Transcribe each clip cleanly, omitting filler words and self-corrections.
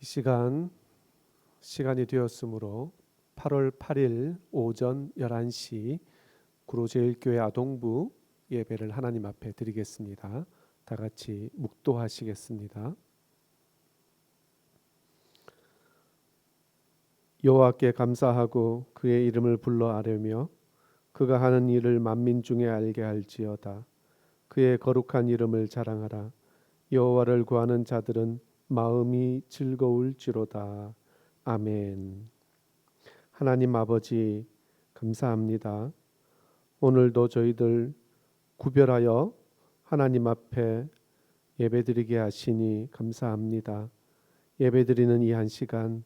이 시간이 되었으므로 8월 8일 오전 11시 구로제일교회 아동부 예배를 하나님 앞에 드리겠습니다. 다 같이 묵도하시겠습니다. 여호와께 감사하고 그의 이름을 불러 아뢰며 그가 하는 일을 만민 중에 알게 할지어다. 그의 거룩한 이름을 자랑하라. 여호와를 구하는 자들은 마음이 즐거울지로다. 아멘. 하나님 아버지 감사합니다. 오늘도 저희들 구별하여 하나님 앞에 예배드리게 하시니 감사합니다. 예배드리는 이 한 시간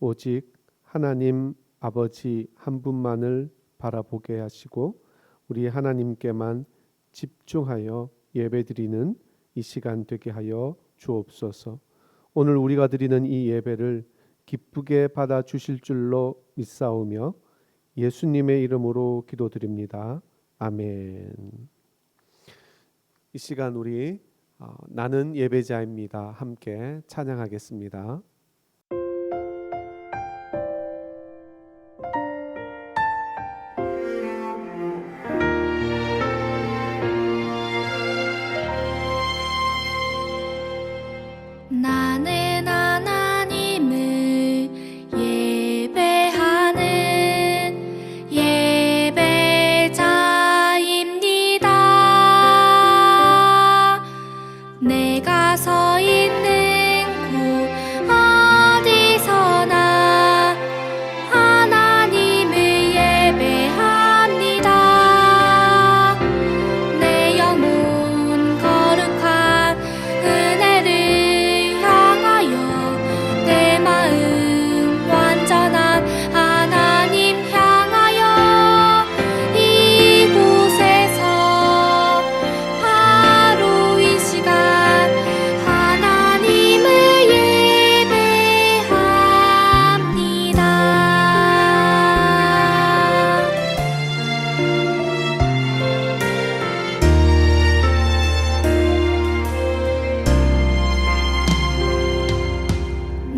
오직 하나님 아버지 한 분만을 바라보게 하시고 우리 하나님께만 집중하여 예배드리는 이 시간 되게 하여 주옵소서. 오늘 우리가 드리는 이 예배를 기쁘게 받아 주실 줄로 믿사오며 예수님의 이름으로 기도드립니다. 아멘. 이 시간 우리 나는 예배자입니다. 함께 찬양하겠습니다. 나는 하나님을 예배하는 예배자입니다. 내가 서 있는 곳 어디서나 하나님을 예배합니다. 내 영혼 거룩한 은혜를 내 마음 완전한 하나님 향하여 이곳에서 바로 이 시간 하나님을 예배합니다.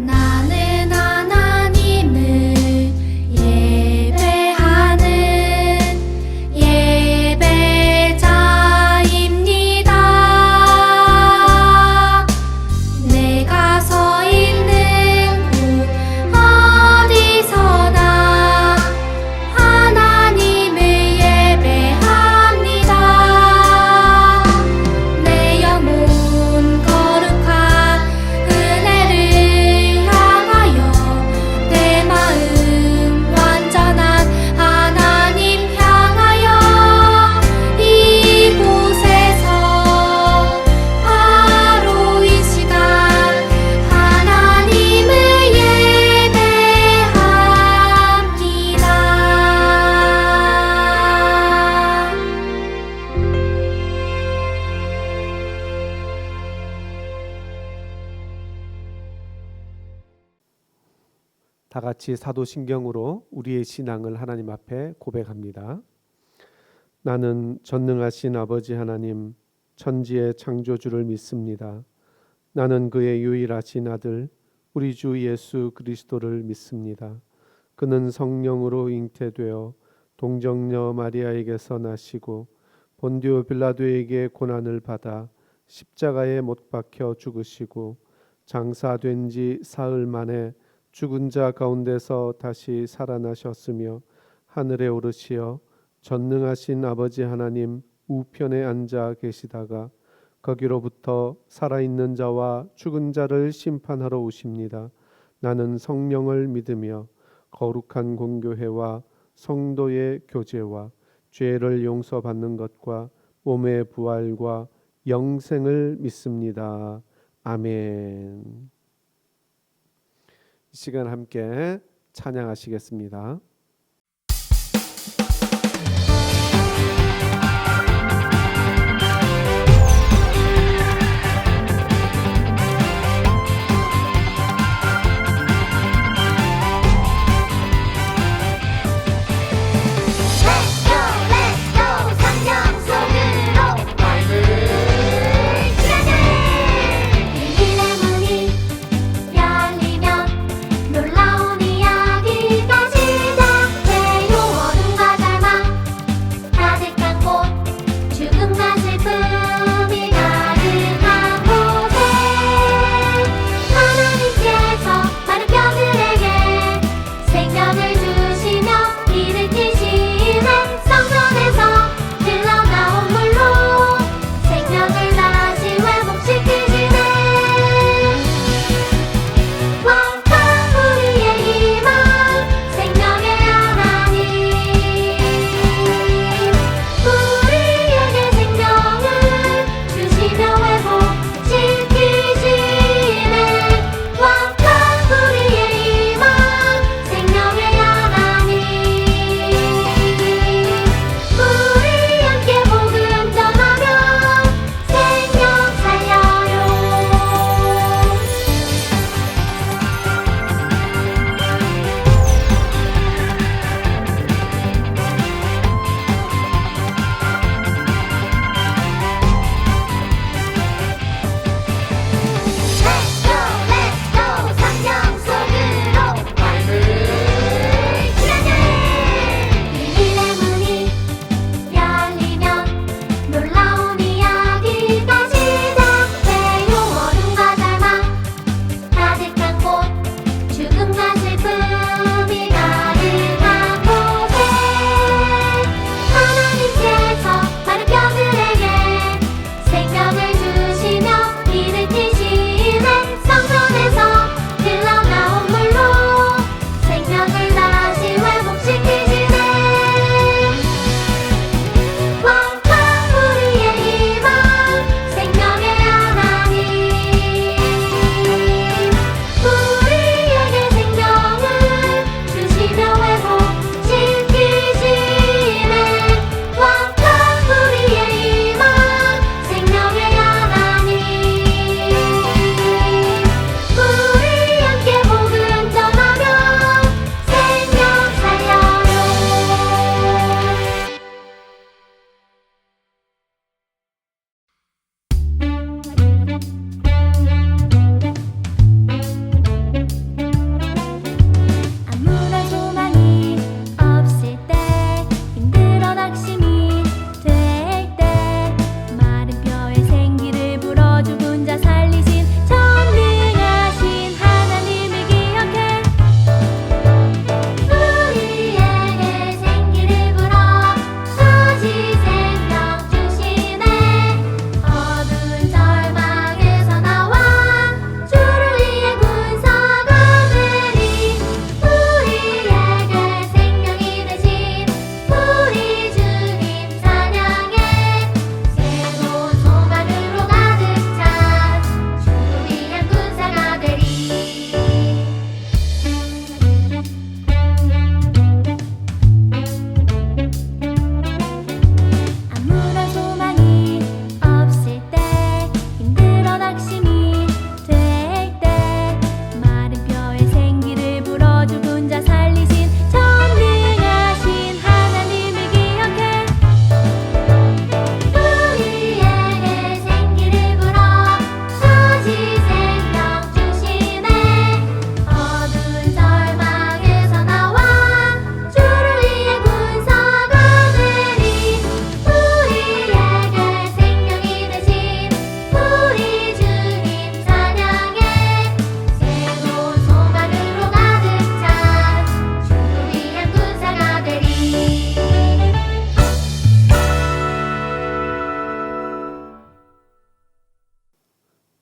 나는 하나님을 예배하는 예배자입니다. 내가 서 있는 곳 어디서나 하나님을 예배합니다. 내 영혼 거룩한 은혜를 내 마음 완전한 하나님 향하여 이곳에서 바로 이 시간 하나님을 예배합니다. 다 같이 사도신경으로 우리의 신앙을 하나님 앞에 고백합니다. 나는 전능하신 아버지 하나님 천지의 창조주를 믿습니다. 나는 그의 유일하신 아들 우리 주 예수 그리스도를 믿습니다. 그는 성령으로 잉태되어 동정녀 마리아에게서 나시고 본디오 빌라도에게 고난을 받아 십자가에 못 박혀 죽으시고 장사된 지 사흘 만에 죽은 자 가운데서 다시 살아나셨으며 하늘에 오르시어 전능하신 아버지 하나님 우편에 앉아 계시다가 거기로부터 살아있는 자와 죽은 자를 심판하러 오십니다. 나는 성령을 믿으며 거룩한 공교회와 성도의 교제와 죄를 용서받는 것과 몸의 부활과 영생을 믿습니다. 아멘. 이 시간 함께 찬양하시겠습니다. 이 길의 문이 열리면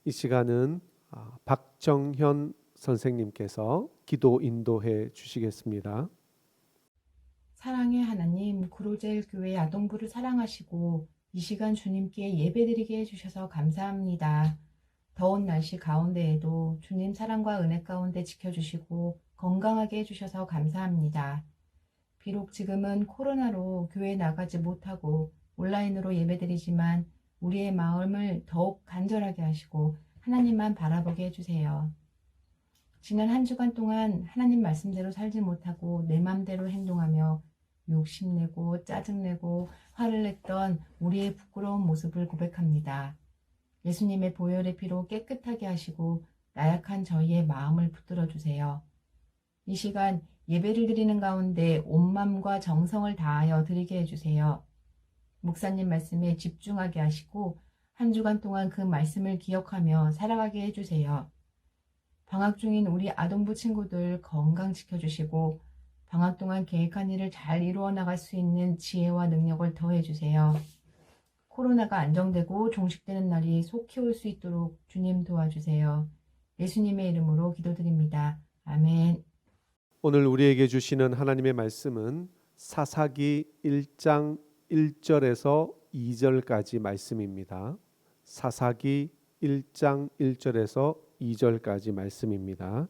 이 시간은 박정현 선생님께서 기도 인도해 주시겠습니다. 사랑의 하나님, 구로젤 교회 아동부를 사랑하시고 이 시간 주님께 예배드리게 해주셔서 감사합니다. 더운 날씨 가운데에도 주님 사랑과 은혜 가운데 지켜주시고 건강하게 해주셔서 감사합니다. 비록 지금은 코로나로 교회에 나가지 못하고 온라인으로 예배드리지만 우리의 마음을 더욱 간절하게 하시고 하나님만 바라보게 해주세요. 지난 한 주간 동안 하나님 말씀대로 살지 못하고 내 맘대로 행동하며 욕심내고 짜증내고 화를 냈던 우리의 부끄러운 모습을 고백합니다. 예수님의 보혈의 피로 깨끗하게 하시고 나약한 저희의 마음을 붙들어 주세요. 이 시간 예배를 드리는 가운데 온 마음과 정성을 다하여 드리게 해주세요. 목사님 말씀에 집중하게 하시고 한 주간 동안 그 말씀을 기억하며 살아가게 해주세요. 방학 중인 우리 아동부 친구들 건강 지켜주시고 방학 동안 계획한 일을 잘 이루어 나갈 수 있는 지혜와 능력을 더해주세요. 코로나가 안정되고 종식되는 날이 속히 올 수 있도록 주님 도와주세요. 예수님의 이름으로 기도드립니다. 아멘. 오늘 우리에게 주시는 하나님의 말씀은 사사기 1장 1절에서 2절까지 말씀입니다. 사사기 1장 1절에서 2절까지 말씀입니다.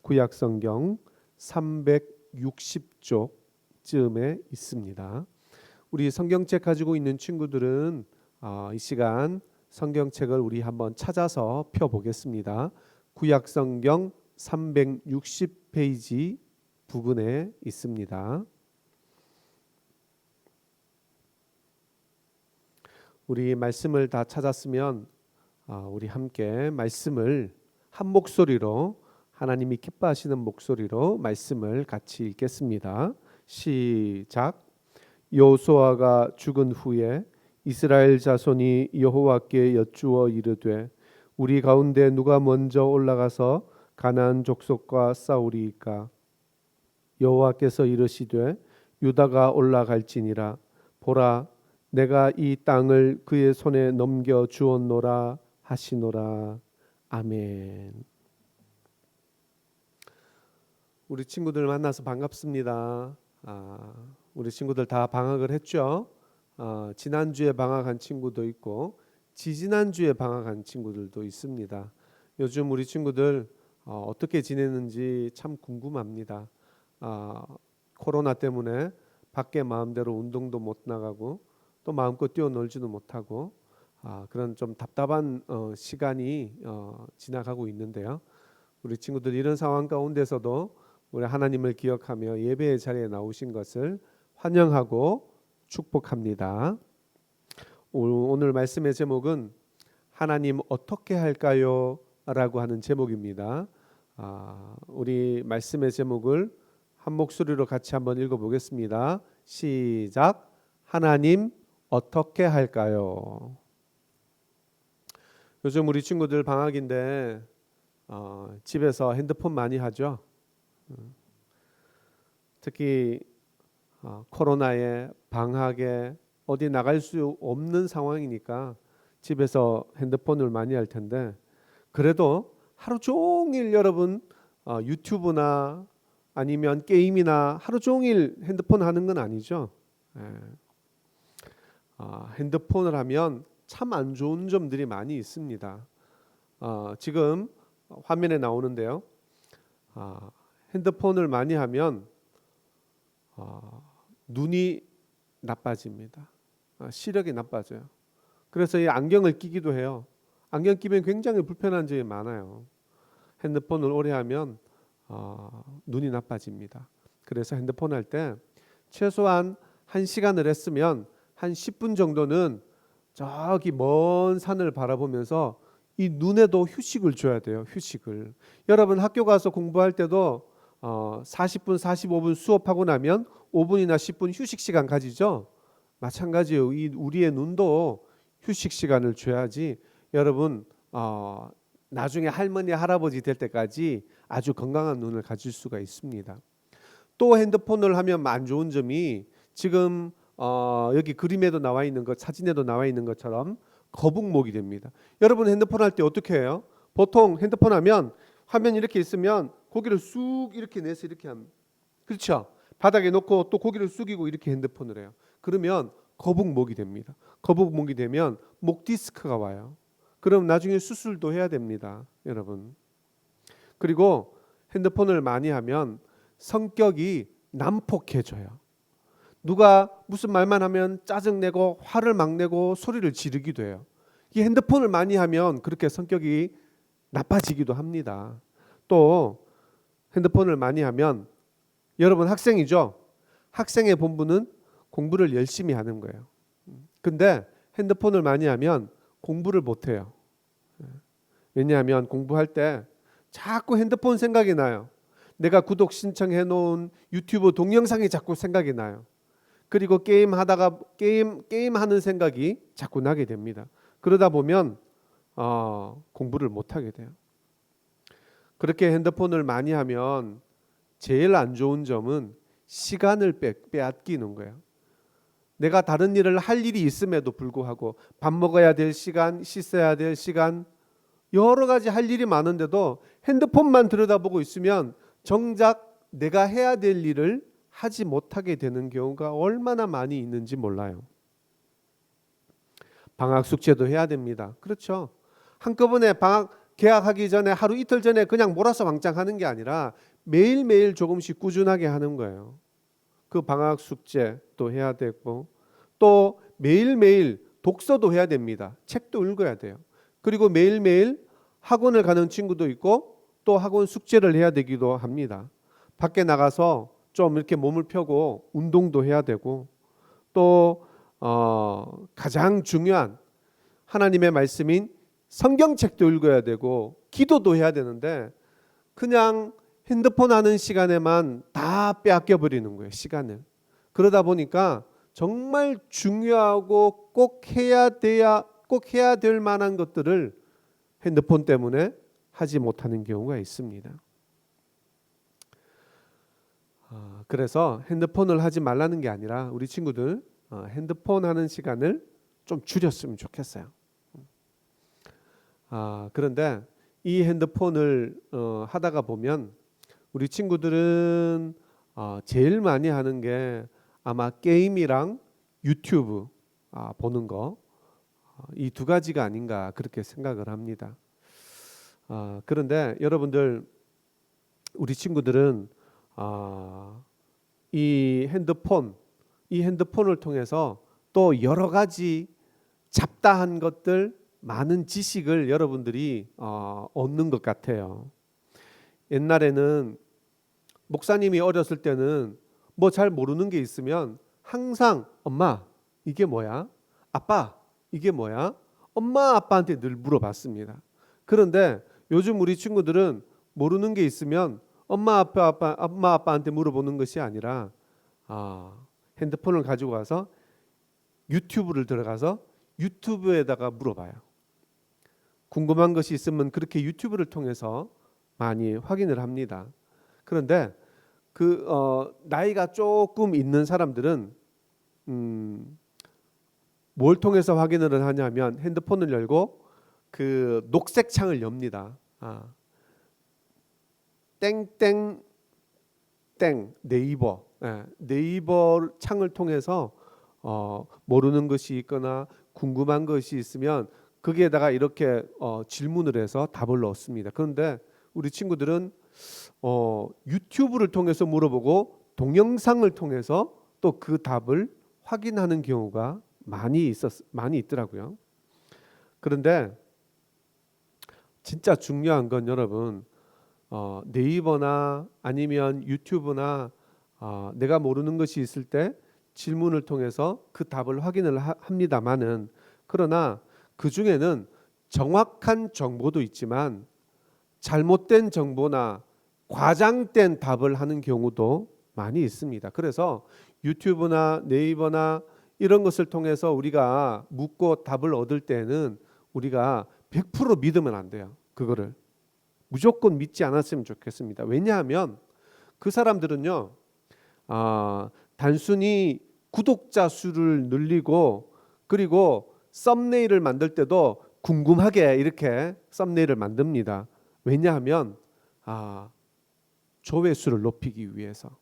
구약성경 360쪽쯤에 있습니다. 우리 성경책 가지고 있는 친구들은 이 시간 성경책을 우리 한번 찾아서 펴보겠습니다. 구약성경 360페이지 부분에 있습니다. 우리 말씀을 다 찾았으면 우리 함께 말씀을 한 목소리로 하나님이 기뻐하시는 목소리로 말씀을 같이 읽겠습니다. 시작. 여호수아가 죽은 후에 이스라엘 자손이 여호와께 여쭈어 이르되 우리 가운데 누가 먼저 올라가서 가나안 족속과 싸우리이까? 여호와께서 이르시되 유다가 올라갈지니라. 보라, 내가 이 땅을 그의 손에 넘겨 주었노라 하시노라. 아멘. 우리 친구들 만나서 반갑습니다. 우리 친구들 다 방학을 했죠? 지난주에 방학한 친구도 있고 지지난주에 방학한 친구들도 있습니다. 요즘 우리 친구들 어떻게 지내는지 참 궁금합니다. 코로나 때문에 밖에 마음대로 운동도 못 나가고 또 마음껏 뛰어놀지도 못하고 그런 좀 답답한 시간이 지나가고 있는데요. 우리 친구들 이런 상황 가운데서도 우리 하나님을 기억하며 예배의 자리에 나오신 것을 환영하고 축복합니다. 오늘 말씀의 제목은 하나님 어떻게 할까요? 라고 하는 제목입니다. 우리 말씀의 제목을 한 목소리로 같이 한번 읽어보겠습니다. 시작. 하나님 어떻게 할까요? 요즘 우리 친구들 방학인데 집에서 핸드폰 많이 하죠. 특히 코로나에 방학에 어디 나갈 수 없는 상황이니까 집에서 핸드폰을 많이 할 텐데 그래도 하루 종일 여러분 유튜브나 아니면 게임이나 하루 종일 핸드폰 하는 건 아니죠. 핸드폰을 하면 참 안 좋은 점들이 많이 있습니다. 지금 화면에 나오는데요. 핸드폰을 많이 하면 눈이 나빠집니다. 시력이 나빠져요. 그래서 이 안경을 끼기도 해요. 안경 끼면 굉장히 불편한 점이 많아요. 핸드폰을 오래 하면 눈이 나빠집니다. 그래서 핸드폰 할 때 최소한 1시간을 했으면 한 10분 정도는 저기 먼 산을 바라보면서 이 눈에도 휴식을 줘야 돼요. 휴식을. 여러분 학교 가서 공부할 때도 40분, 45분 수업하고 나면 5분이나 10분 휴식 시간 가지죠. 마찬가지예요. 우리의 눈도 휴식 시간을 줘야지 여러분 나중에 할머니, 할아버지 될 때까지 아주 건강한 눈을 가질 수가 있습니다. 또 핸드폰을 하면 안 좋은 점이 지금 여기 그림에도 나와 있는 것, 사진에도 나와 있는 것처럼 거북목이 됩니다. 여러분 핸드폰 할 때 어떻게 해요? 보통 핸드폰 하면 화면 이렇게 있으면 고개를 쑥 이렇게 내서 이렇게 합니다. 그렇죠? 바닥에 놓고 또 고개를 숙이고 이렇게 핸드폰을 해요. 그러면 거북목이 됩니다. 거북목이 되면 목 디스크가 와요. 그럼 나중에 수술도 해야 됩니다, 여러분. 그리고 핸드폰을 많이 하면 성격이 난폭해져요. 누가 무슨 말만 하면 짜증내고 화를 막 내고 소리를 지르기도 해요. 이 핸드폰을 많이 하면 그렇게 성격이 나빠지기도 합니다. 또 핸드폰을 많이 하면 여러분 학생이죠? 학생의 본분은 공부를 열심히 하는 거예요. 근데 핸드폰을 많이 하면 공부를 못 해요. 왜냐하면 공부할 때 자꾸 핸드폰 생각이 나요. 내가 구독 신청해 놓은 유튜브 동영상이 자꾸 생각이 나요. 그리고 게임하다가 게임하는 생각이 자꾸 나게 됩니다. 그러다 보면 공부를 못 하게 돼요. 그렇게 핸드폰을 많이 하면 제일 안 좋은 점은 시간을 빼앗기는 거예요. 내가 다른 일을 할 일이 있음에도 불구하고 밥 먹어야 될 시간, 씻어야 될 시간, 여러 가지 할 일이 많은데도 핸드폰만 들여다보고 있으면 정작 내가 해야 될 일을 하지 못하게 되는 경우가 얼마나 많이 있는지 몰라요. 방학 숙제도 해야 됩니다. 그렇죠? 한꺼번에 방학 개학하기 전에 하루 이틀 전에 그냥 몰아서 왕창 하는 게 아니라 매일매일 조금씩 꾸준하게 하는 거예요. 그 방학 숙제도 해야 되고 또 매일매일 독서도 해야 됩니다. 책도 읽어야 돼요. 그리고 매일매일 학원을 가는 친구도 있고 또 학원 숙제를 해야 되기도 합니다. 밖에 나가서 좀 이렇게 몸을 펴고 운동도 해야 되고 또 가장 중요한 하나님의 말씀인 성경책도 읽어야 되고 기도도 해야 되는데 그냥 핸드폰 하는 시간에만 다 빼앗겨 버리는 거예요. 시간을. 그러다 보니까 정말 중요하고 꼭 해야 될 만한 것들을 핸드폰 때문에 하지 못하는 경우가 있습니다. 그래서 핸드폰을 하지 말라는 게 아니라 우리 친구들 핸드폰 하는 시간을 좀 줄였으면 좋겠어요. 그런데 이 핸드폰을 하다가 보면 우리 친구들은 제일 많이 하는 게 아마 게임이랑 유튜브 보는 거, 이 두 가지가 아닌가 그렇게 생각을 합니다. 그런데 여러분들 우리 친구들은 이 핸드폰을 통해서 또 여러 가지 잡다한 것들 많은 지식을 여러분들이 얻는 것 같아요. 옛날에는 목사님이 어렸을 때는 뭐 잘 모르는 게 있으면 항상 엄마 이게 뭐야? 아빠 이게 뭐야? 엄마 아빠한테 늘 물어봤습니다. 그런데 요즘 우리 친구들은 모르는 게 있으면 엄마 아빠한테 물어보는 것이 아니라 핸드폰을 가지고 가서 유튜브를 들어가서 유튜브에다가 물어봐요. 궁금한 것이 있으면 그렇게 유튜브를 통해서 많이 확인을 합니다. 그런데 나이가 조금 있는 사람들은 뭘 통해서 확인을 하냐면 핸드폰을 열고 그 녹색 창을 엽니다. 땡땡땡 네이버 네이버 창을 통해서 모르는 것이 있거나 궁금한 것이 있으면 거기에다가 이렇게 질문을 해서 답을 넣습니다. 그런데 우리 친구들은 유튜브를 통해서 물어보고 동영상을 통해서 또 그 답을 확인하는 경우가 많이 있더라고요. 그런데 진짜 중요한 건 여러분 네이버나 아니면 유튜브나 내가 모르는 것이 있을 때 질문을 통해서 그 답을 확인을 합니다마는 그러나 그 중에는 정확한 정보도 있지만 잘못된 정보나 과장된 답을 하는 경우도 많이 있습니다. 그래서 유튜브나 네이버나 이런 것을 통해서 우리가 묻고 답을 얻을 때는 우리가 100% 믿으면 안 돼요. 그거를 무조건 믿지 않았으면 좋겠습니다. 왜냐하면 그 사람들은요 단순히 구독자 수를 늘리고 그리고 썸네일을 만들 때도 궁금하게 이렇게 썸네일을 만듭니다. 왜냐하면 조회수를 높이기 위해서.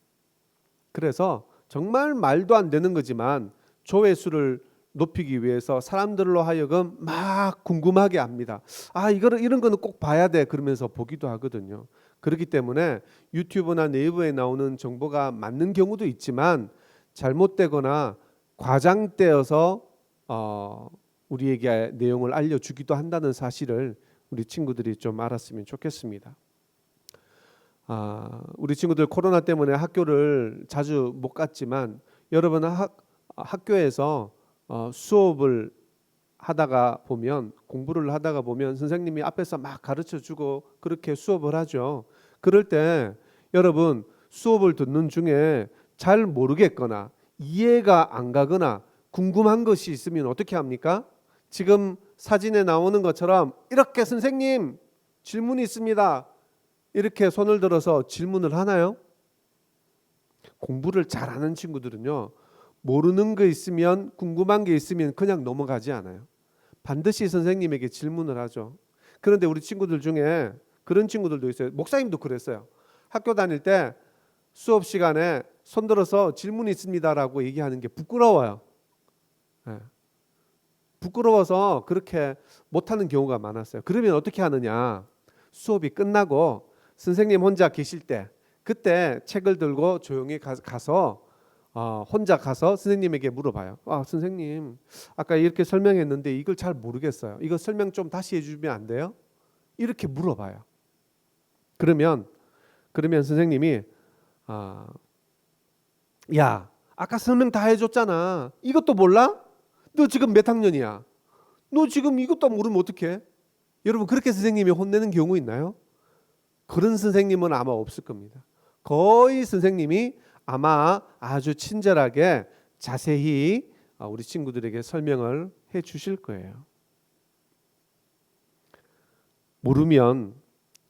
그래서 정말 말도 안 되는 거지만 조회수를 높이기 위해서 사람들로 하여금 막 궁금하게 합니다. 이런 거는 꼭 봐야 돼 그러면서 보기도 하거든요. 그렇기 때문에 유튜브나 네이버에 나오는 정보가 맞는 경우도 있지만 잘못되거나 과장되어서 우리에게 내용을 알려주기도 한다는 사실을 우리 친구들이 좀 알았으면 좋겠습니다. 우리 친구들 코로나 때문에 학교를 자주 못 갔지만 여러분은 학교에서 수업을 하다가 보면, 공부를 하다가 보면 선생님이 앞에서 막 가르쳐주고 그렇게 수업을 하죠. 그럴 때 여러분 수업을 듣는 중에 잘 모르겠거나 이해가 안 가거나 궁금한 것이 있으면 어떻게 합니까? 지금 사진에 나오는 것처럼 이렇게 선생님 질문이 있습니다. 이렇게 손을 들어서 질문을 하나요? 공부를 잘하는 친구들은요, 모르는 게 있으면, 궁금한 게 있으면 그냥 넘어가지 않아요. 반드시 선생님에게 질문을 하죠. 그런데 우리 친구들 중에 그런 친구들도 있어요. 목사님도 그랬어요. 학교 다닐 때 수업 시간에 손 들어서 질문이 있습니다라고 얘기하는 게 부끄러워요. 부끄러워서 그렇게 못하는 경우가 많았어요. 그러면 어떻게 하느냐? 수업이 끝나고 선생님 혼자 계실 때 그때 책을 들고 조용히 가서 혼자 가서 선생님에게 물어봐요. 선생님 아까 이렇게 설명했는데 이걸 잘 모르겠어요. 이거 설명 좀 다시 해주면 안 돼요? 이렇게 물어봐요. 그러면 선생님이 야, 아까 설명 다 해줬잖아. 이것도 몰라? 너 지금 몇 학년이야? 너 지금 이것도 모르면 어떡해? 여러분 그렇게 선생님이 혼내는 경우 있나요? 그런 선생님은 아마 없을 겁니다. 거의 선생님이 아마 아주 친절하게 자세히 우리 친구들에게 설명을 해 주실 거예요. 모르면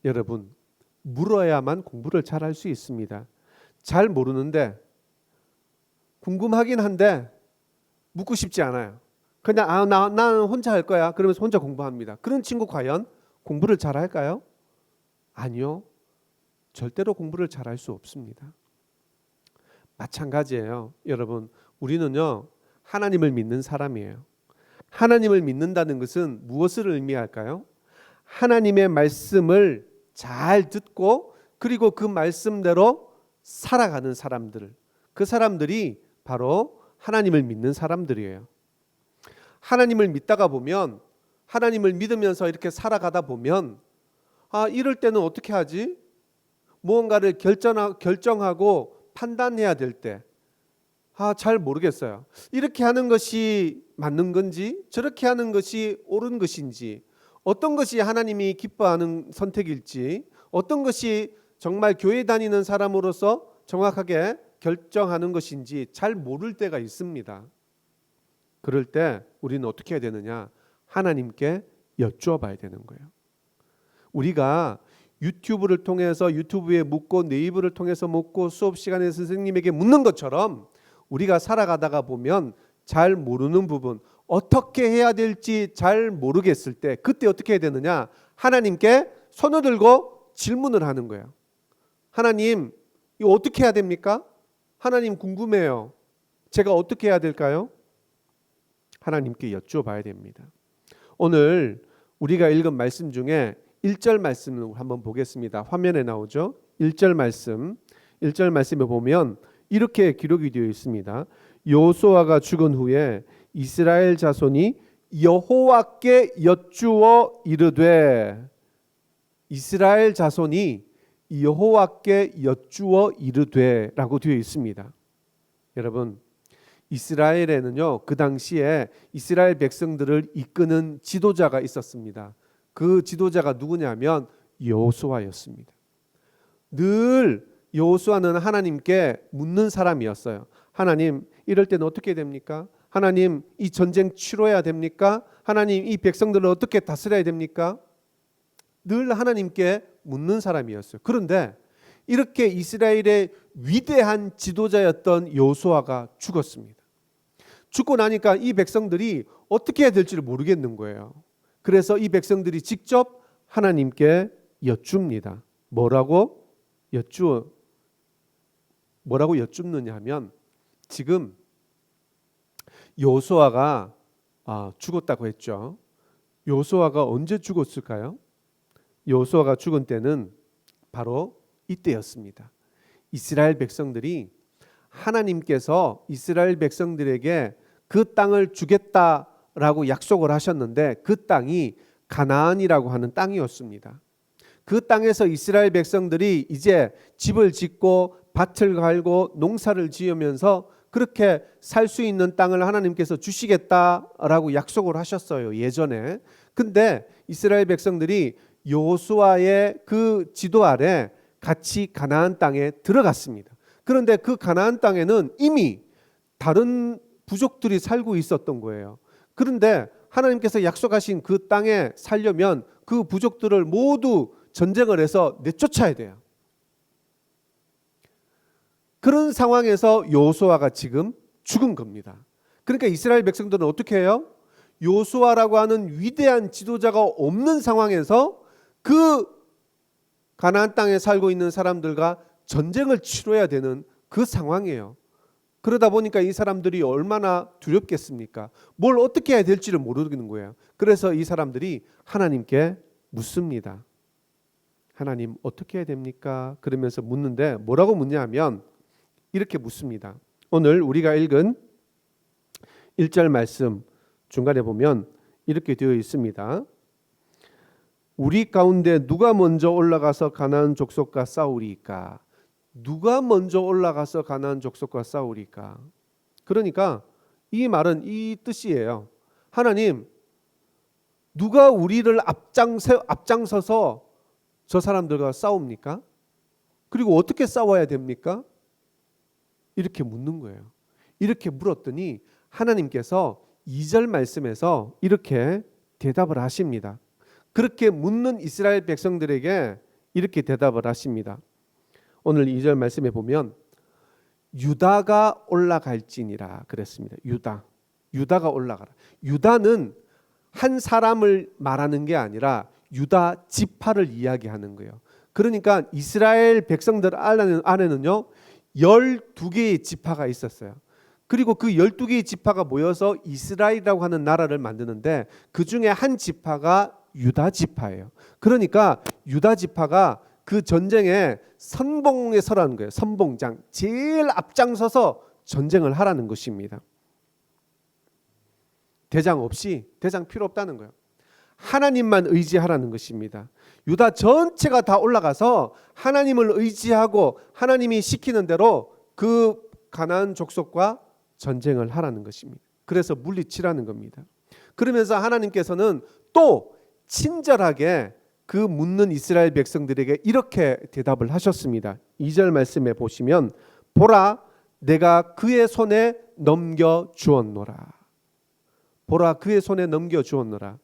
여러분 물어야만 공부를 잘 할 수 있습니다. 잘 모르는데 궁금하긴 한데 묻고 싶지 않아요. 그냥 나는 혼자 할 거야. 그러면서 혼자 공부합니다. 그런 친구 과연 공부를 잘 할까요? 아니요. 절대로 공부를 잘 할 수 없습니다. 마찬가지예요. 여러분, 우리는요, 하나님을 믿는 사람이에요. 하나님을 믿는다는 것은 무엇을 의미할까요? 하나님의 말씀을 잘 듣고 그리고 그 말씀대로 살아가는 사람들, 그 사람들이 바로 하나님을 믿는 사람들이에요. 하나님을 믿다가 보면, 하나님을 믿으면서 이렇게 살아가다 보면 이럴 때는 어떻게 하지? 무언가를 결정하고 판단해야 될 때 잘 모르겠어요. 이렇게 하는 것이 맞는 건지 저렇게 하는 것이 옳은 것인지, 어떤 것이 하나님이 기뻐하는 선택일지, 어떤 것이 정말 교회 다니는 사람으로서 정확하게 결정하는 것인지 잘 모를 때가 있습니다. 그럴 때 우리는 어떻게 해야 되느냐? 하나님께 여쭈어봐야 되는 거예요. 우리가 유튜브를 통해서 유튜브에 묻고 네이버를 통해서 묻고 수업 시간에 선생님에게 묻는 것처럼 우리가 살아가다가 보면 잘 모르는 부분, 어떻게 해야 될지 잘 모르겠을 때 그때 어떻게 해야 되느냐? 하나님께 손을 들고 질문을 하는 거예요. 하나님, 이거 어떻게 해야 됩니까? 하나님 궁금해요. 제가 어떻게 해야 될까요? 하나님께 여쭈어봐야 됩니다. 오늘 우리가 읽은 말씀 중에 1절 말씀을 한번 보겠습니다. 화면에 나오죠? 1절 말씀에 보면 이렇게 기록이 되어 있습니다. 여호수아가 죽은 후에 이스라엘 자손이 여호와께 여쭈어 이르되, 이스라엘 자손이 여호와께 여쭈어 이르되라고 되어 있습니다. 여러분, 이스라엘에는요, 그 당시에 이스라엘 백성들을 이끄는 지도자가 있었습니다. 그 지도자가 누구냐면 여호수아였습니다. 늘 여호수아는 하나님께 묻는 사람이었어요. 하나님, 이럴 때는 어떻게 됩니까? 하나님, 이 전쟁 치러야 됩니까? 하나님, 이 백성들을 어떻게 다스려야 됩니까? 늘 하나님께 묻는 사람이었어요. 그런데 이렇게 이스라엘의 위대한 지도자였던 여호수아가 죽었습니다. 죽고 나니까 이 백성들이 어떻게 해야 될지를 모르겠는 거예요. 그래서 이 백성들이 직접 하나님께 여쭙니다. 뭐라고 여쭙느냐 하면, 지금 여호수아가 죽었다고 했죠. 여호수아가 언제 죽었을까요? 여호수아가 죽은 때는 바로 이때였습니다. 이스라엘 백성들이 하나님께서 이스라엘 백성들에게 그 땅을 주겠다라고 약속을 하셨는데, 그 땅이 가나안이라고 하는 땅이었습니다. 그 땅에서 이스라엘 백성들이 이제 집을 짓고 밭을 갈고 농사를 지으면서 그렇게 살 수 있는 땅을 하나님께서 주시겠다라고 약속을 하셨어요, 예전에. 근데 이스라엘 백성들이 여호수아의 그 지도 아래 같이 가나안 땅에 들어갔습니다. 그런데 그 가나안 땅에는 이미 다른 부족들이 살고 있었던 거예요. 그런데 하나님께서 약속하신 그 땅에 살려면 그 부족들을 모두 전쟁을 해서 내쫓아야 돼요. 그런 상황에서 여호수아가 지금 죽은 겁니다. 그러니까 이스라엘 백성들은 어떻게 해요? 여호수아라고 하는 위대한 지도자가 없는 상황에서 그 가나안 땅에 살고 있는 사람들과 전쟁을 치러야 되는 그 상황이에요. 그러다 보니까 이 사람들이 얼마나 두렵겠습니까? 뭘 어떻게 해야 될지를 모르는 거예요. 그래서 이 사람들이 하나님께 묻습니다. 하나님, 어떻게 해야 됩니까? 그러면서 묻는데, 뭐라고 묻냐면 이렇게 묻습니다. 오늘 우리가 읽은 1절 말씀 중간에 보면 이렇게 되어 있습니다. 우리 가운데 누가 먼저 올라가서 가나안 족속과 싸우리까? 누가 먼저 올라가서 가나안 족속과 싸우리까? 그러니까 이 말은 이 뜻이에요. 하나님, 누가 우리를 앞장서서 저 사람들과 싸웁니까? 그리고 어떻게 싸워야 됩니까? 이렇게 묻는 거예요. 이렇게 물었더니 하나님께서 2절 말씀에서 이렇게 대답을 하십니다. 그렇게 묻는 이스라엘 백성들에게 이렇게 대답을 하십니다. 오늘 2절 말씀에 보면 유다가 올라갈지니라 그랬습니다. 유다가 올라가라. 유다는 한 사람을 말하는 게 아니라 유다 지파를 이야기하는 거예요. 그러니까 이스라엘 백성들 안에는요 12개의 지파가 있었어요. 그리고 그 12개의 지파가 모여서 이스라엘이라고 하는 나라를 만드는데, 그 중에 한 지파가 유다 지파예요. 그러니까 유다 지파가 그 전쟁에 선봉에 서라는 거예요. 선봉장, 제일 앞장서서 전쟁을 하라는 것입니다. 대장 없이, 대장 필요 없다는 거예요. 하나님만 의지하라는 것입니다. 유다 전체가 다 올라가서 하나님을 의지하고 하나님이 시키는 대로 그 가나안 족속과 전쟁을 하라는 것입니다. 그래서 물리치라는 겁니다. 그러면서 하나님께서는 또 친절하게 그 묻는 이스라엘 백성들에게 이렇게 대답을 하셨습니다. 2절 말씀에 보시면 보라, 내가 그의 손에 넘겨주었노라. 보라, 그의 손에 넘겨주었노라.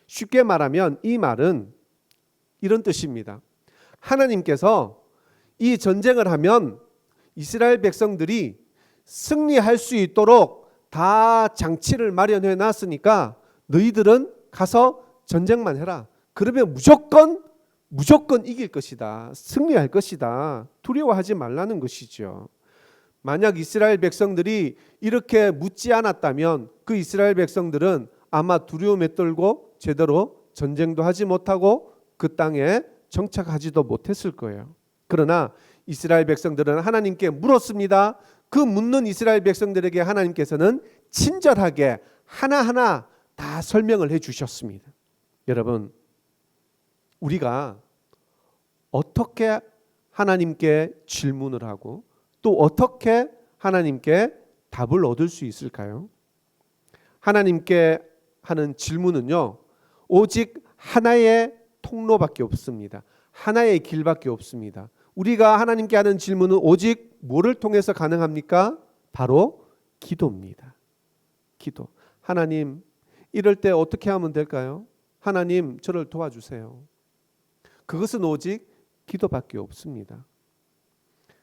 쉽게 말하면 이 말은 이런 뜻입니다. 하나님께서 이 전쟁을 하면 이스라엘 백성들이 승리할 수 있도록 다 장치를 마련해 놨으니까 너희들은 가서 전쟁만 해라. 그러면 무조건 이길 것이다. 승리할 것이다. 두려워하지 말라는 것이죠. 만약 이스라엘 백성들이 이렇게 묻지 않았다면 그 이스라엘 백성들은 아마 두려움에 떨고 제대로 전쟁도 하지 못하고 그 땅에 정착하지도 못했을 거예요. 그러나 이스라엘 백성들은 하나님께 물었습니다. 그 묻는 이스라엘 백성들에게 하나님께서는 친절하게 하나하나 다 설명을 해 주셨습니다. 여러분, 우리가 어떻게 하나님께 질문을 하고 또 어떻게 하나님께 답을 얻을 수 있을까요? 하나님께 하는 질문은요, 오직 하나의 통로밖에 없습니다. 하나의 길밖에 없습니다. 우리가 하나님께 하는 질문은 오직 뭐를 통해서 가능합니까? 바로 기도입니다. 기도. 하나님, 이럴 때 어떻게 하면 될까요? 하나님, 저를 도와주세요. 그것은 오직 기도밖에 없습니다.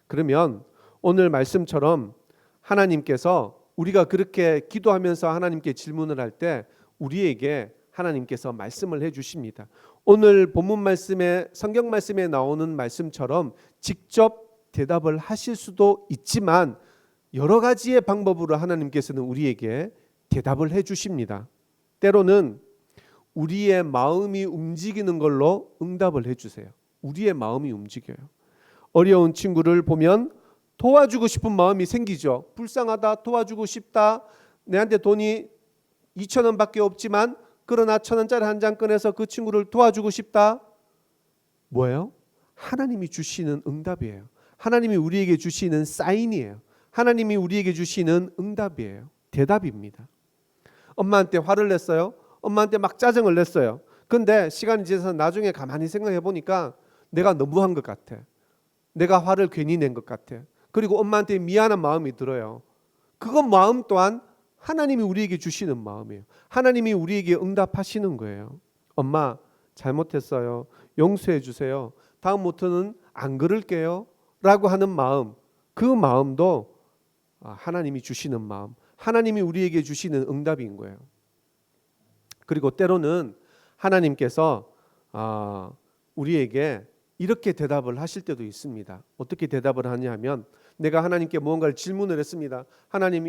그러면 오늘 말씀처럼 하나님께서 우리가 그렇게 기도하면서 하나님께 질문을 할 때 우리에게 하나님께서 말씀을 해주십니다. 오늘 본문 말씀에 성경 말씀에 나오는 말씀처럼 직접 대답을 하실 수도 있지만 여러 가지의 방법으로 하나님께서는 우리에게 대답을 해주십니다. 때로는 우리의 마음이 움직이는 걸로 응답을 해주세요. 우리의 마음이 움직여요. 어려운 친구를 보면 도와주고 싶은 마음이 생기죠. 불쌍하다, 도와주고 싶다. 내한테 돈이 2,000원밖에 없지만 그러나 1,000원짜리 한 장 꺼내서 그 친구를 도와주고 싶다. 뭐예요? 하나님이 주시는 응답이에요. 하나님이 우리에게 주시는 사인이에요. 하나님이 우리에게 주시는 응답이에요. 대답입니다. 엄마한테 화를 냈어요. 엄마한테 막 짜증을 냈어요. 근데 시간이 지나서 나중에 가만히 생각해 보니까 내가 너무한 것 같아. 내가 화를 괜히 낸 것 같아. 그리고 엄마한테 미안한 마음이 들어요. 그거 마음 또한 하나님이 우리에게 주시는 마음이에요. 하나님이 우리에게 응답하시는 거예요. 엄마 잘못했어요. 용서해 주세요. 다음부터는 안 그럴게요. 라고 하는 마음, 그 마음도 하나님이 주시는 마음, 하나님이 우리에게 주시는 응답인 거예요. 그리고 때로는 하나님께서 우리에게 이렇게 대답을 하실 때도 있습니다. 어떻게 대답을 하냐면 내가 하나님께 무언가를 질문을 했습니다. 하나님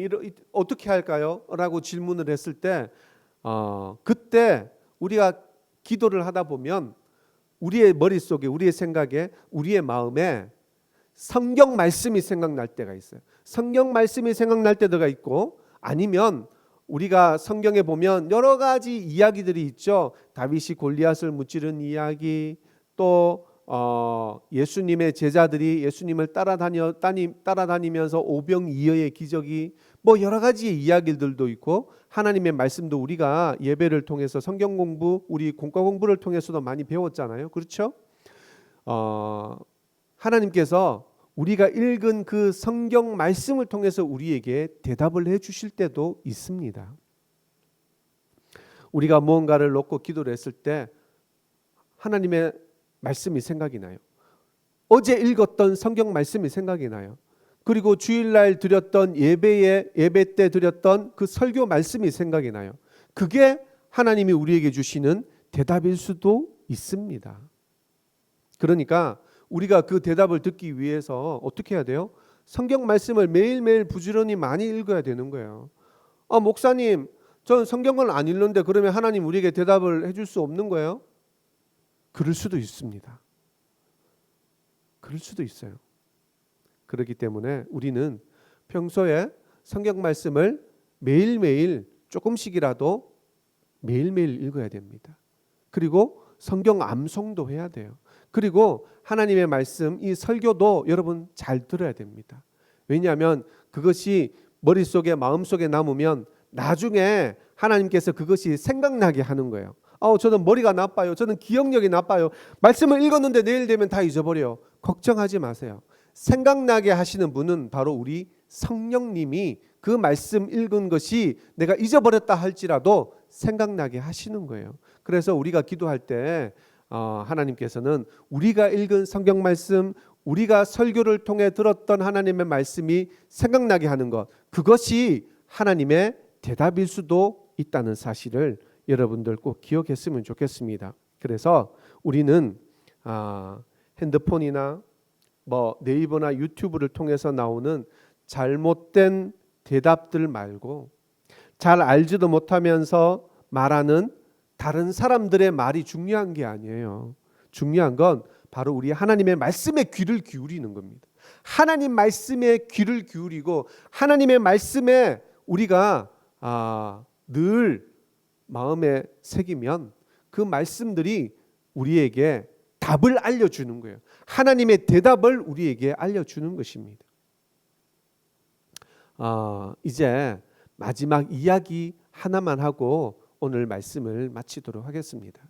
어떻게 할까요? 라고 질문을 했을 때 그때 우리가 기도를 하다 보면 우리의 머릿속에, 우리의 생각에, 우리의 마음에 성경 말씀이 생각날 때가 있어요. 성경 말씀이 생각날 때가 있고 아니면 우리가 성경에 보면 여러 가지 이야기들이 있죠. 다윗이 골리앗을 무찌른 이야기, 또 예수님의 제자들이 예수님을 따라다니면서 오병이어의 기적이 뭐 여러 가지의 이야기들도 있고 하나님의 말씀도 우리가 예배를 통해서 성경 공부, 우리 공과 공부를 통해서도 많이 배웠잖아요. 그렇죠? 하나님께서 우리가 읽은 그 성경 말씀을 통해서 우리에게 대답을 해 주실 때도 있습니다. 우리가 무언가를 놓고 기도를 했을 때 하나님의 말씀이 생각이 나요. 어제 읽었던 성경 말씀이 생각이 나요. 그리고 주일날 드렸던 예배 때 드렸던 그 설교 말씀이 생각이 나요. 그게 하나님이 우리에게 주시는 대답일 수도 있습니다. 그러니까 우리가 그 대답을 듣기 위해서 어떻게 해야 돼요? 성경 말씀을 매일매일 부지런히 많이 읽어야 되는 거예요. 목사님, 전 성경을 안 읽는데 그러면 하나님 우리에게 대답을 해줄 수 없는 거예요? 그럴 수도 있습니다. 그럴 수도 있어요. 그렇기 때문에 우리는 평소에 성경 말씀을 매일매일 조금씩이라도 매일매일 읽어야 됩니다. 그리고 성경 암송도 해야 돼요. 그리고 하나님의 말씀, 이 설교도 여러분 잘 들어야 됩니다. 왜냐하면 그것이 머릿속에 마음속에 남으면 나중에 하나님께서 그것이 생각나게 하는 거예요. 저는 머리가 나빠요. 저는 기억력이 나빠요. 말씀을 읽었는데 내일 되면 다 잊어버려요. 걱정하지 마세요. 생각나게 하시는 분은 바로 우리 성령님이 그 말씀 읽은 것이 내가 잊어버렸다 할지라도 생각나게 하시는 거예요. 그래서 우리가 기도할 때 하나님께서는 우리가 읽은 성경 말씀, 우리가 설교를 통해 들었던 하나님의 말씀이 생각나게 하는 것, 그것이 하나님의 대답일 수도 있다는 사실을 여러분들 꼭 기억했으면 좋겠습니다. 그래서 우리는 핸드폰이나 네이버나 유튜브를 통해서 나오는 잘못된 대답들 말고 잘 알지도 못하면서 말하는 다른 사람들의 말이 중요한 게 아니에요. 중요한 건 바로 우리 하나님의 말씀에 귀를 기울이는 겁니다. 하나님 말씀에 귀를 기울이고 하나님의 말씀에 우리가 늘 마음에 새기면 그 말씀들이 우리에게 답을 알려주는 거예요. 하나님의 대답을 우리에게 알려주는 것입니다. 이제 마지막 이야기 하나만 하고 오늘 말씀을 마치도록 하겠습니다.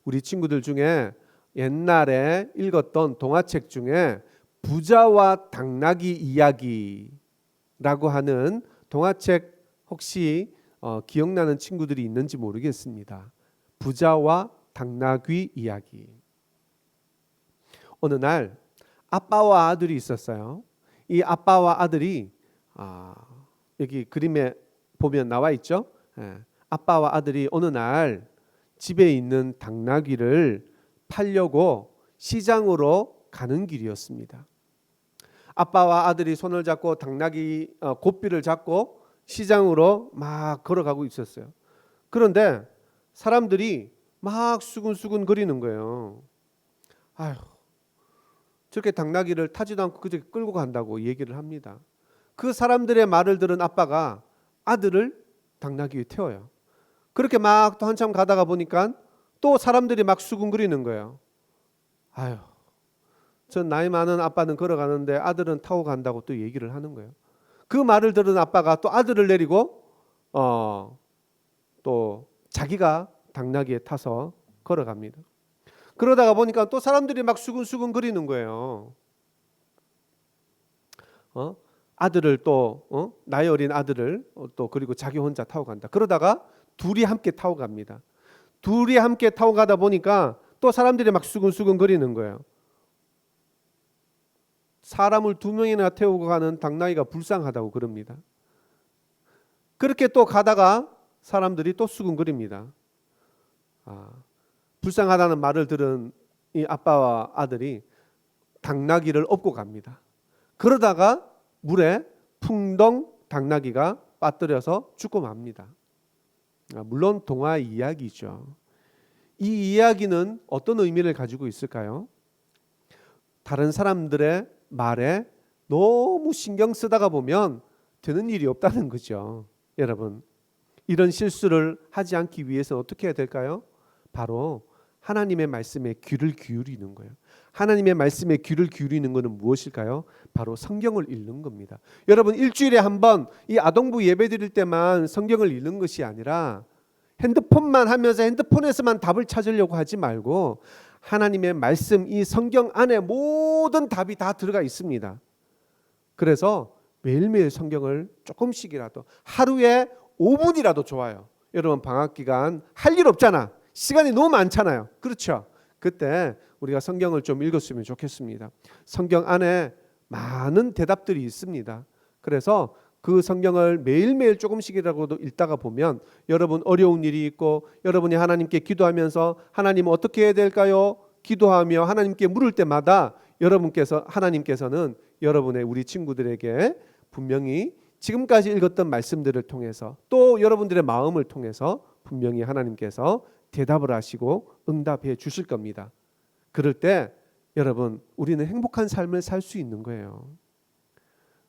우리 친구들 중에 옛날에 읽었던 동화책 중에 부자와 당나귀 이야기라고 하는 동화책 혹시 기억나는 친구들이 있는지 모르겠습니다. 부자와 당나귀 이야기. 어느 날 아빠와 아들이 있었어요. 이 아빠와 아들이 여기 그림에 보면 나와 있죠. 예. 아빠와 아들이 어느 날 집에 있는 당나귀를 팔려고 시장으로 가는 길이었습니다. 아빠와 아들이 손을 잡고 당나귀 고삐를 잡고 시장으로 막 걸어가고 있었어요. 그런데 사람들이 막 수근수근 거리는 거예요. 아휴, 저렇게 당나귀를 타지도 않고 그저 끌고 간다고 얘기를 합니다. 그 사람들의 말을 들은 아빠가 아들을 당나귀에 태워요. 그렇게 막 또 한참 가다가 보니까 또 사람들이 막 수근거리는 거예요. 아휴, 전 나이 많은 아빠는 걸어가는데 아들은 타고 간다고 또 얘기를 하는 거예요. 그 말을 들은 아빠가 또 아들을 내리고 또 자기가 당나귀에 타서 걸어갑니다. 그러다가 보니까 또 사람들이 막 수근수근 거리는 거예요. 아들을 또 나이 어린 아들을 또 그리고 자기 혼자 타고 간다. 그러다가 둘이 함께 타고 갑니다. 둘이 함께 타고 가다 보니까 또 사람들이 막 수근수근 거리는 거예요. 사람을 2명이나 태우고 가는 당나귀가 불쌍하다고 그럽니다. 그렇게 또 가다가 사람들이 또 수근거립니다. 불쌍하다는 말을 들은 이 아빠와 아들이 당나귀를 업고 갑니다. 그러다가 물에 풍덩 당나귀가 빠뜨려서 죽고 맙니다. 물론 동화 이야기죠. 이 이야기는 어떤 의미를 가지고 있을까요? 다른 사람들의 말에 너무 신경 쓰다가 보면 되는 일이 없다는 거죠. 여러분, 이런 실수를 하지 않기 위해서 어떻게 해야 될까요? 바로 하나님의 말씀에 귀를 기울이는 거예요. 하나님의 말씀에 귀를 기울이는 것은 무엇일까요? 바로 성경을 읽는 겁니다. 여러분, 일주일에 한 번 이 아동부 예배 드릴 때만 성경을 읽는 것이 아니라 핸드폰만 하면서 핸드폰에서만 답을 찾으려고 하지 말고 하나님의 말씀, 이 성경 안에 모든 답이 다 들어가 있습니다. 그래서 매일매일 성경을 조금씩이라도 하루에 5분이라도 좋아요. 여러분, 방학 기간 할 일 없잖아. 시간이 너무 많잖아요. 그렇죠? 그때 우리가 성경을 좀 읽었으면 좋겠습니다. 성경 안에 많은 대답들이 있습니다. 그래서 그 성경을 매일매일 조금씩이라도 읽다가 보면 여러분 어려운 일이 있고 여러분이 하나님께 기도하면서 하나님 어떻게 해야 될까요? 기도하며 하나님께 물을 때마다 하나님께서는 여러분의 우리 친구들에게 분명히 지금까지 읽었던 말씀들을 통해서 또 여러분들의 마음을 통해서 분명히 하나님께서 대답을 하시고 응답해 주실 겁니다. 그럴 때 여러분 우리는 행복한 삶을 살 수 있는 거예요.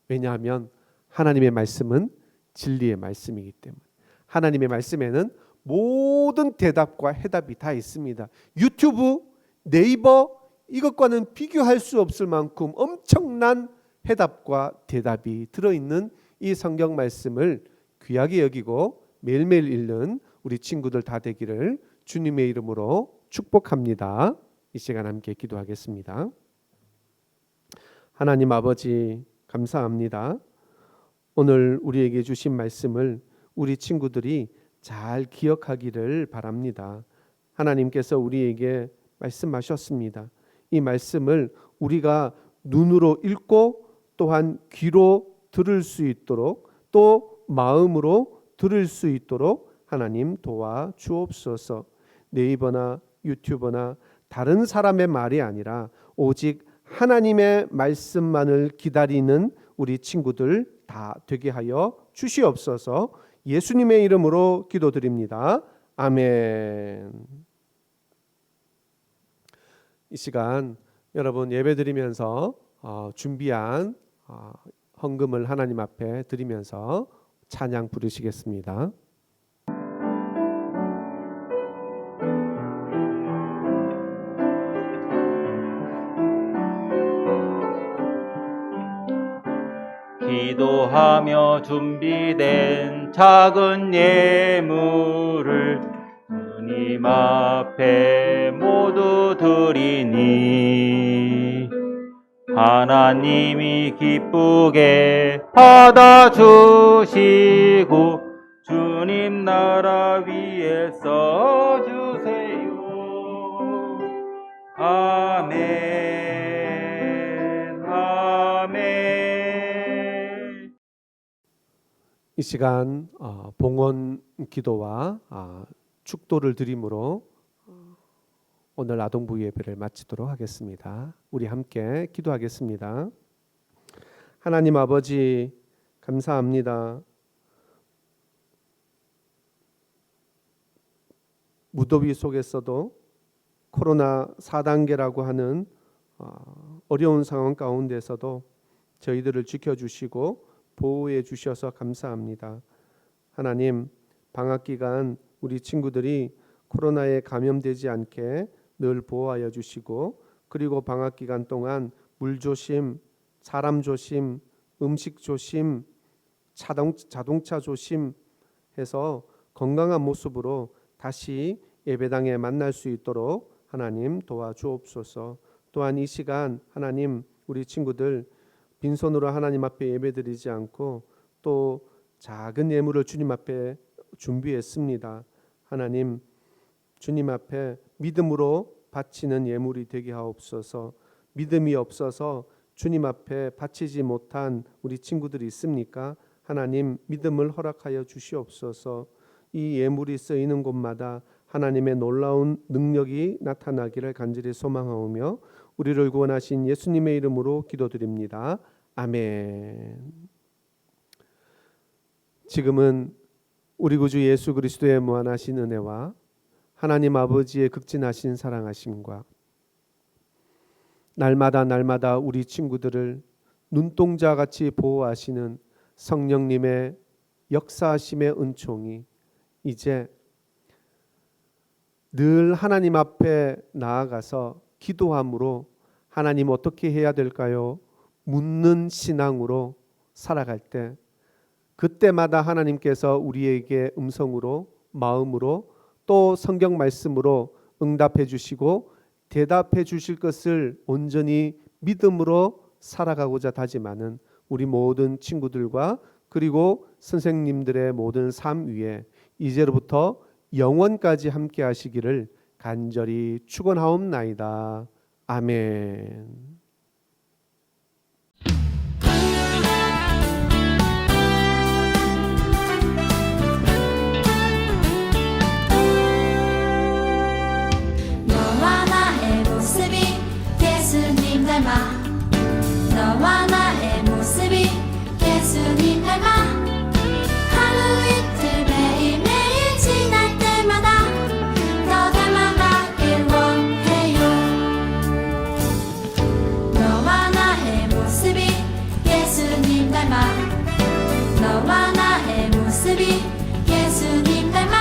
왜냐하면 하나님의 말씀은 진리의 말씀이기 때문에 하나님의 말씀에는 모든 대답과 해답이 다 있습니다. 유튜브, 네이버 이것과는 비교할 수 없을 만큼 엄청난 해답과 대답이 들어있는 이 성경 말씀을 귀하게 여기고 매일매일 읽는 우리 친구들 다 되기를 주님의 이름으로 축복합니다. 이 시간 함께 기도하겠습니다. 하나님 아버지 감사합니다. 오늘 우리에게 주신 말씀을 우리 친구들이 잘 기억하기를 바랍니다. 하나님께서 우리에게 말씀하셨습니다. 이 말씀을 우리가 눈으로 읽고 또한 귀로 들을 수 있도록 또 마음으로 들을 수 있도록 하나님 도와 주옵소서. 네이버나 유튜버나 다른 사람의 말이 아니라 오직 하나님의 말씀만을 기다리는 우리 친구들 다 되게 하여 주시옵소서. 예수님의 이름으로 기도드립니다. 아멘. 이 시간 여러분 예배드리면서 준비한 헌금을 하나님 앞에 드리면서 찬양 부르시겠습니다. 기도하며 준비된 작은 예물을 주님 앞에 모두 드리니 하나님이 기쁘게 받아주시고 주님 나라 위에 써주세요. 아멘, 아멘. 이 시간 봉헌 기도와 축도를 드림으로 오늘 아동부 예배를 마치도록 하겠습니다. 우리 함께 기도하겠습니다. 하나님 아버지 감사합니다. 무더위 속에서도 코로나 4단계라고 하는 어려운 상황 가운데서도 저희들을 지켜주시고 보호해 주셔서 감사합니다. 하나님, 방학 기간 우리 친구들이 코로나에 감염되지 않게 늘 보호하여 주시고, 그리고 방학 기간 동안 물 조심, 사람 조심, 음식 조심, 자동차 조심 해서 건강한 모습으로 다시 예배당에 만날 수 있도록 하나님 도와주옵소서. 또한 이 시간 하나님, 우리 친구들 빈손으로 하나님 앞에 예배드리지 않고 또 작은 예물을 주님 앞에 준비했습니다. 하나님, 주님 앞에 믿음으로 바치는 예물이 되게 하옵소서. 믿음이 없어서 주님 앞에 바치지 못한 우리 친구들이 있습니까? 하나님, 믿음을 허락하여 주시옵소서. 이 예물이 쓰이는 곳마다 하나님의 놀라운 능력이 나타나기를 간절히 소망하오며 우리를 구원하신 예수님의 이름으로 기도드립니다. 아멘. 지금은 우리 구주 예수 그리스도의 무한하신 은혜와 하나님 아버지의 극진하신 사랑하심과 날마다 우리 친구들을 눈동자같이 보호하시는 성령님의 역사하심의 은총이 이제 늘 하나님 앞에 나아가서 기도함으로 하나님 어떻게 해야 될까요? 묻는 신앙으로 살아갈 때 그때마다 하나님께서 우리에게 음성으로, 마음으로, 또 성경 말씀으로 응답해 주시고 대답해 주실 것을 온전히 믿음으로 살아가고자 다짐하는 우리 모든 친구들과 그리고 선생님들의 모든 삶 위에 이제로부터 영원까지 함께 하시기를 간절히 축원하옵나이다. 아멘. 너와 나의 모습이 예수님 닮아 너와 나의 모습이 예수님 닮아 하루 이틀 매일매일 지날 때마다 더 닮아가길 원해요. 너와 나의 모습이 예수님 닮아 너와 나의 모습이 예수님 닮아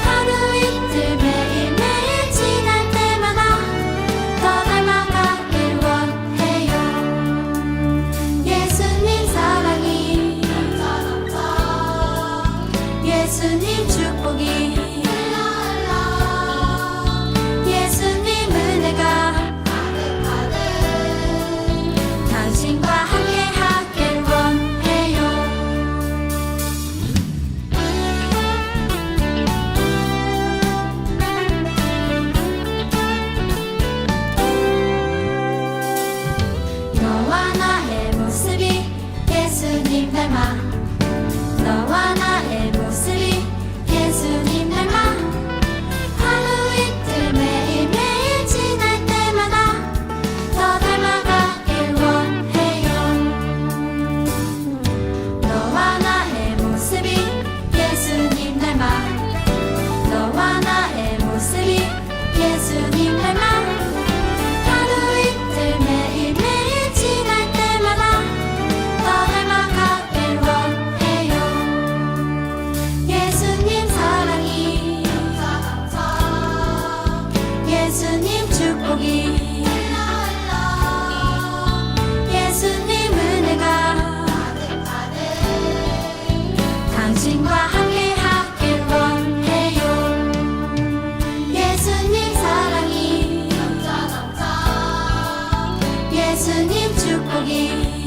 하루 이틀 매일매일 지날 때마다 더 닮아가길 원해요. 예수님 사랑이 예수님 축복이 예수님 은혜가 당신과 함께 하길 원해요. 너와 나의 모습이 예수님 닮아 너와 나의 모습이 예수님 닮아 하루 이틀 매일매일 지날 때마다 더 닮아가길 원해요. 너와 나의 모습이 예수님 닮아 너와 나의 모습이 예수님 닮아 하루 이틀 매일매일 지날 때마다 더 닮아가길 원해요. 예수님 사랑이 예수님 축복이 예수님 은혜가 당신과 함께 하길 원해요. 예수님 사랑이 예수님 축복이